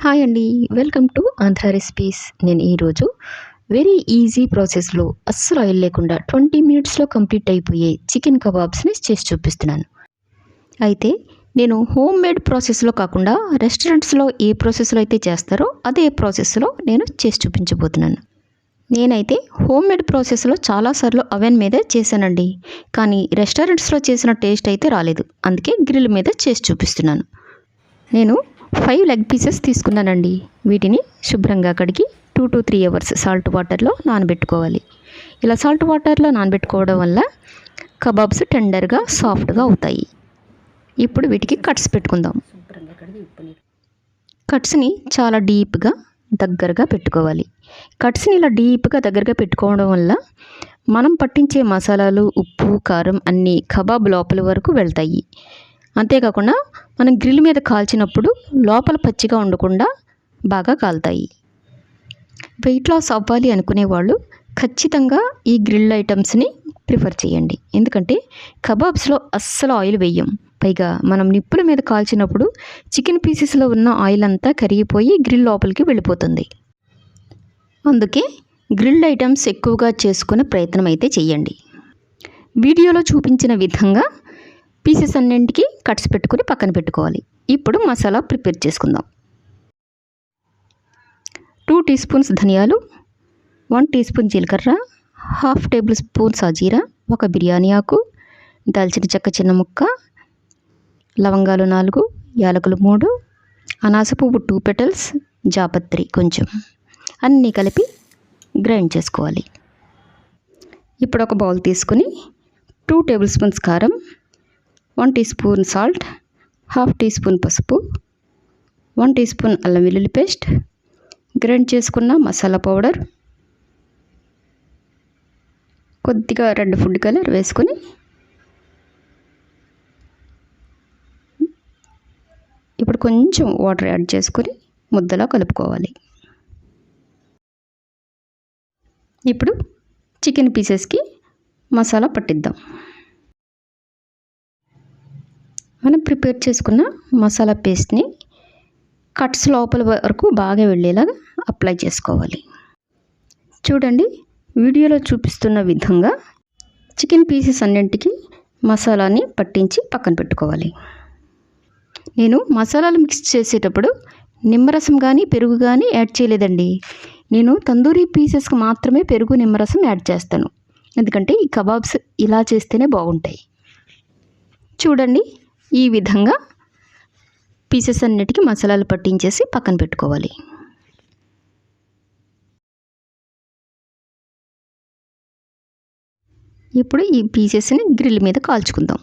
Hi అండి, welcome to Andhra recipes. నేను ఈరోజు వెరీ ఈజీ ప్రాసెస్లో అస్సలు ఆయిల్ లేకుండా 20 మినిట్స్లో కంప్లీట్ అయిపోయే చికెన్ కబాబ్స్ని చేసి చూపిస్తున్నాను. అయితే నేను హోమ్ మేడ్ ప్రాసెస్లో కాకుండా రెస్టారెంట్స్లో ఏ ప్రాసెస్లో అయితే చేస్తారో అదే ప్రాసెస్లో నేను చేసి చూపించబోతున్నాను. నేనైతే హోమ్ మేడ్ ప్రాసెస్లో చాలాసార్లు అవెన్ మీదే చేశానండి, కానీ రెస్టారెంట్స్లో చేసిన టేస్ట్ అయితే రాలేదు. అందుకే గ్రిల్ మీద చేసి చూపిస్తున్నాను. నేను 5 లెగ్ పీసెస్ తీసుకున్నానండి. వీటిని శుభ్రంగా కడిగి 2 to 3 అవర్స్ సాల్ట్ వాటర్లో నానబెట్టుకోవాలి. ఇలా సాల్ట్ వాటర్లో నానబెట్టుకోవడం వల్ల కబాబ్స్ టెండర్గా సాఫ్ట్గా అవుతాయి. ఇప్పుడు వీటికి కట్స్ పెట్టుకుందాం. కట్స్ని చాలా డీప్గా దగ్గరగా పెట్టుకోవాలి. కట్స్ని ఇలా డీప్గా దగ్గరగా పెట్టుకోవడం వల్ల మనం పట్టించే మసాలాలు, ఉప్పు, కారం అన్నీ కబాబ్ లోపల వరకు వెళ్తాయి. అంతేకాకుండా మనం గ్రిల్ మీద కాల్చినప్పుడు లోపల పచ్చిగా ఉండకుండా బాగా కాలుతాయి. వెయిట్ లాస్ అవ్వాలి అనుకునే వాళ్ళు ఖచ్చితంగా ఈ గ్రిల్ ఐటమ్స్ని ప్రిఫర్ చేయండి. ఎందుకంటే కబాబ్స్లో అస్సలు ఆయిల్ వేయం. పైగా మనం నిప్పుల మీద కాల్చినప్పుడు చికెన్ పీసెస్లో ఉన్న ఆయిల్ అంతా కరిగిపోయి గ్రిల్ లోపలికి వెళ్ళిపోతుంది. అందుకే గ్రిల్డ్ ఐటమ్స్ ఎక్కువగా చేసుకునే ప్రయత్నం అయితే చేయండి. వీడియోలో చూపించిన విధంగా పీసెస్ అన్నింటికి కట్స్ పెట్టుకుని పక్కన పెట్టుకోవాలి. ఇప్పుడు మసాలా ప్రిపేర్ చేసుకుందాం. 2 టీ స్పూన్స్ ధనియాలు, 1 టీ స్పూన్ జీలకర్ర, 1/2 టేబుల్ స్పూన్ సాజీరా, 1 బిర్యానీ ఆకు, దాల్చిన చెక్క చిన్న ముక్క, లవంగాలు 4, యాలకులు 3, అనాస పువ్వు 2 petals, జాపత్రి కొంచెం, అన్నీ కలిపి గ్రైండ్ చేసుకోవాలి. ఇప్పుడు ఒక బౌల్ తీసుకుని 2 టేబుల్ స్పూన్స్ కారం, 1 teaspoon salt, 1/2 teaspoon పసుపు, 1 టీ స్పూన్ అల్లం వెల్లుల్లి పేస్ట్, గ్రైండ్ చేసుకున్న మసాలా పౌడర్, కొద్దిగా రెడ్ ఫుడ్ కలర్ వేసుకొని ఇప్పుడు కొంచెం వాటర్ యాడ్ చేసుకొని ముద్దలా కలుపుకోవాలి. ఇప్పుడు చికెన్ పీసెస్కి మసాలా పట్టిద్దాం. మనం ప్రిపేర్ చేసుకున్న మసాలా పేస్ట్ని కట్స్ లోపల వరకు బాగా వెళ్ళేలాగా అప్లై చేసుకోవాలి. చూడండి, వీడియోలో చూపిస్తున్న విధంగా చికెన్ పీసెస్ అన్నింటికి మసాలాని పట్టించి పక్కన పెట్టుకోవాలి. నేను మసాలాలు మిక్స్ చేసేటప్పుడు నిమ్మరసం కానీ పెరుగు కానీ యాడ్ చేయలేదండి. నేను తందూరీ పీసెస్కి మాత్రమే పెరుగు, నిమ్మరసం యాడ్ చేస్తాను. ఎందుకంటే ఈ కబాబ్స్ ఇలా చేస్తేనే బాగుంటాయి. చూడండి, ఈ విధంగా పీసెస్ అన్నిటికీ మసాలాలు పట్టించేసి పక్కన పెట్టుకోవాలి. ఇప్పుడు ఈ పీసెస్ని గ్రిల్ మీద కాల్చుకుందాం.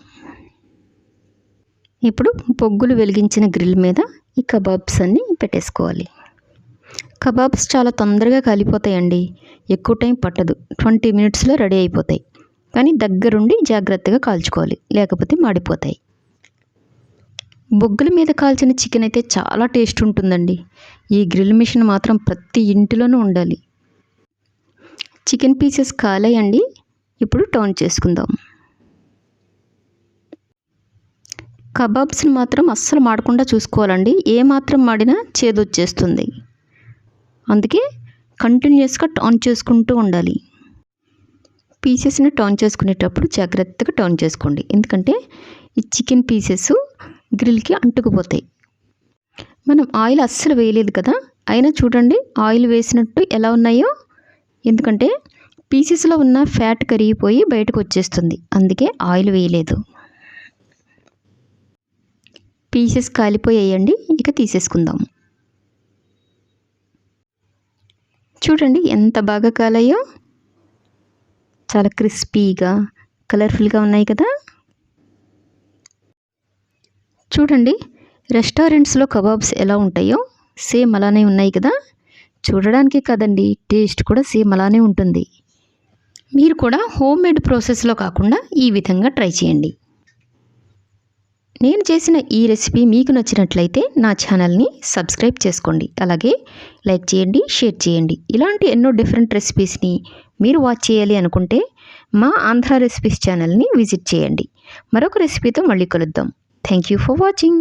ఇప్పుడు పొగ్గులు వెలిగించిన గ్రిల్ మీద ఈ కబాబ్స్ అన్నీ పెట్టేసుకోవాలి. కబాబ్స్ చాలా తొందరగా కాలిపోతాయండి. ఎక్కువ టైం పట్టదు. 20 మినిట్స్లో రెడీ అయిపోతాయి. కానీ దగ్గరుండి జాగ్రత్తగా కాల్చుకోవాలి, లేకపోతే మాడిపోతాయి. బొగ్గుల మీద కాల్చిన చికెన్ అయితే చాలా టేస్ట్ ఉంటుందండి. ఈ గ్రిల్ మిషన్ మాత్రం ప్రతి ఇంటిలోనూ ఉండాలి. చికెన్ పీసెస్ కాలేయండి. ఇప్పుడు టర్న్ చేసుకుందాం. కబాబ్స్ని మాత్రం అస్సలు మాడకుండా చూసుకోవాలండి. ఏ మాత్రం మాడినా చేదొచ్చేస్తుంది. అందుకే కంటిన్యూస్గా టర్న్ చేసుకుంటూ ఉండాలి. పీసెస్ని టర్న్ చేసుకునేటప్పుడు జాగ్రత్తగా టర్న్ చేసుకోండి. ఎందుకంటే ఈ చికెన్ పీసెస్ గ్రిల్కి అంటుకుపోతాయి. మనం ఆయిల్ అస్సలు వేయలేదు కదా, అయినా చూడండి ఆయిల్ వేసినట్టు ఎలా ఉన్నాయో. ఎందుకంటే పీసెస్లో ఉన్న ఫ్యాట్ కరిగిపోయి బయటకు వచ్చేస్తుంది. అందుకే ఆయిల్ వేయలేదు. పీసెస్ కాలిపోయాయండి. ఇక తీసేసుకుందాం. చూడండి ఎంత బాగా కాలాయో. చాలా క్రిస్పీగా, కలర్ఫుల్గా ఉన్నాయి కదా. చూడండి, రెస్టారెంట్స్లో కబాబ్స్ ఎలా ఉంటాయో సేమ్ అలానే ఉన్నాయి కదా. చూడడానికి కదండి, టేస్ట్ కూడా సేమ్ అలానే ఉంటుంది. మీరు కూడా హోమ్ మేడ్ ప్రాసెస్లో కాకుండా ఈ విధంగా ట్రై చేయండి. నేను చేసిన ఈ రెసిపీ మీకు నచ్చినట్లయితే నా ఛానల్ని సబ్స్క్రైబ్ చేసుకోండి. అలాగే లైక్ చేయండి, షేర్ చేయండి. ఇలాంటి ఎన్నో డిఫరెంట్ రెసిపీస్ని మీరు వాచ్ చేయాలి అనుకుంటే మా ఆంధ్ర రెసిపీస్ ఛానల్ని విజిట్ చేయండి. మరొక రెసిపీతో మళ్ళీ కలుద్దాం. Thank you for watching.